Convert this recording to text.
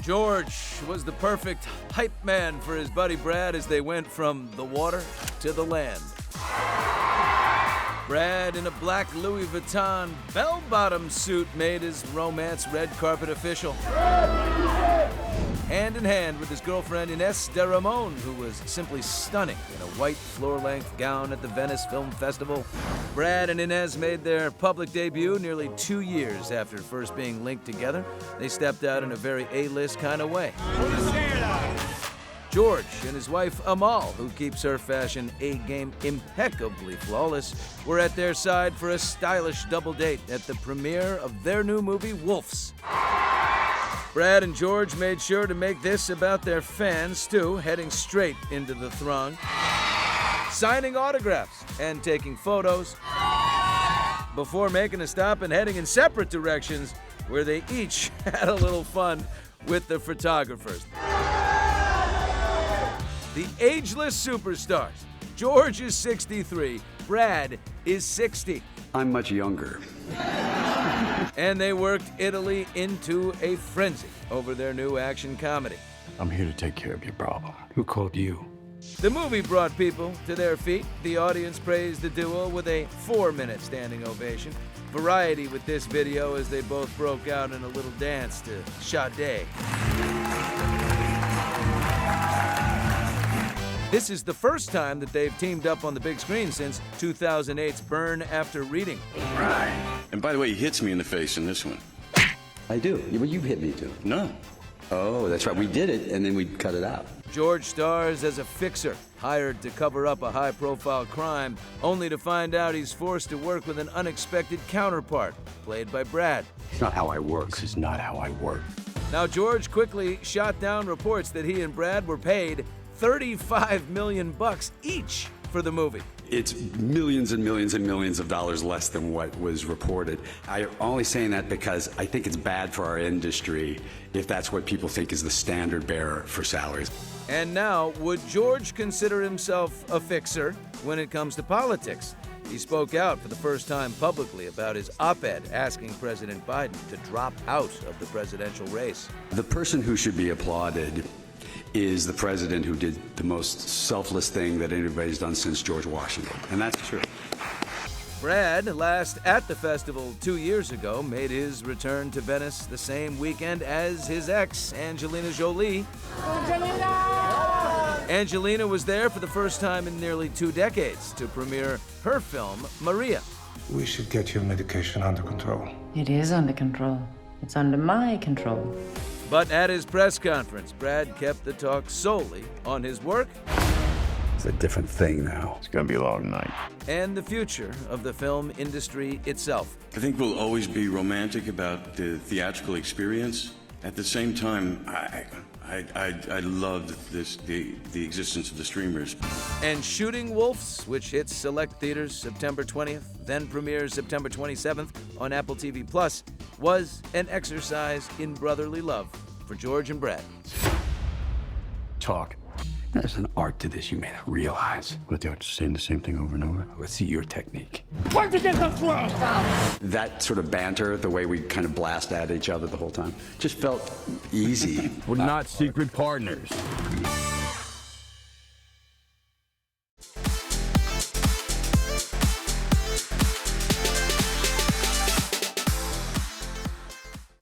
George was the perfect hype man for his buddy Brad as they went from the water to the land. Brad, in a black Louis Vuitton bell-bottom suit, made his romance red carpet official. Hand in hand with his girlfriend Ines de Ramon, who was simply stunning in a white floor-length gown at the Venice Film Festival. Brad and Ines made their public debut nearly 2 years after first being linked together. They stepped out in a very A-list kind of way. George and his wife Amal, who keeps her fashion A-game impeccably flawless, were at their side for a stylish double date at the premiere of their new movie, Wolves. Brad and George made sure to make this about their fans, too, heading straight into the throng, signing autographs and taking photos, before making a stop and heading in separate directions, where they each had a little fun with the photographers. The ageless superstars. George is 63, Brad is 60. I'm much younger. And they worked Italy into a frenzy over their new action comedy. I'm here to take care of your problem. Who called you? The movie brought people to their feet. The audience praised the duo with a 4-minute standing ovation. Variety with this video as they both broke out in a little dance to Sade. This is the first time that they've teamed up on the big screen since 2008's Burn After Reading. Right. And by the way, he hits me in the face in this one. I do. Well, you hit me too. No. Oh, that's right. We did it, and then we cut it out. George stars as a fixer, hired to cover up a high-profile crime, only to find out he's forced to work with an unexpected counterpart, played by Brad. It's not how I work. This is not how I work. Now, George quickly shot down reports that he and Brad were paid $35 million each for the movie. It's millions and millions and millions of dollars less than what was reported. I'm only saying that because I think it's bad for our industry if that's what people think is the standard bearer for salaries. And now, would George consider himself a fixer when it comes to politics? He spoke out for the first time publicly about his op-ed asking President Biden to drop out of the presidential race. The person who should be applauded is the president who did the most selfless thing that anybody's done since George Washington, and that's true. Brad, last at the festival 2 years ago, made his return to Venice the same weekend as his ex, Angelina Jolie. Angelina was there for the first time in nearly 2 decades to premiere her film, Maria. We should get your medication under control. It is under control. It's under my control. But at his press conference, Brad kept the talk solely on his work. It's a different thing now. It's gonna be a long night. And the future of the film industry itself. I think we'll always be romantic about the theatrical experience. At the same time, I loved the existence of the streamers. And shooting Wolves, which hits select theaters September 20th, then premieres September 27th on Apple TV+, was an exercise in brotherly love for George and Brad. Talk. There's an art to this you may not realize. What, the art just saying the same thing over and over? Let's see your technique. That sort of banter, the way we kind of blast at each other the whole time, just felt easy. We're not secret partners.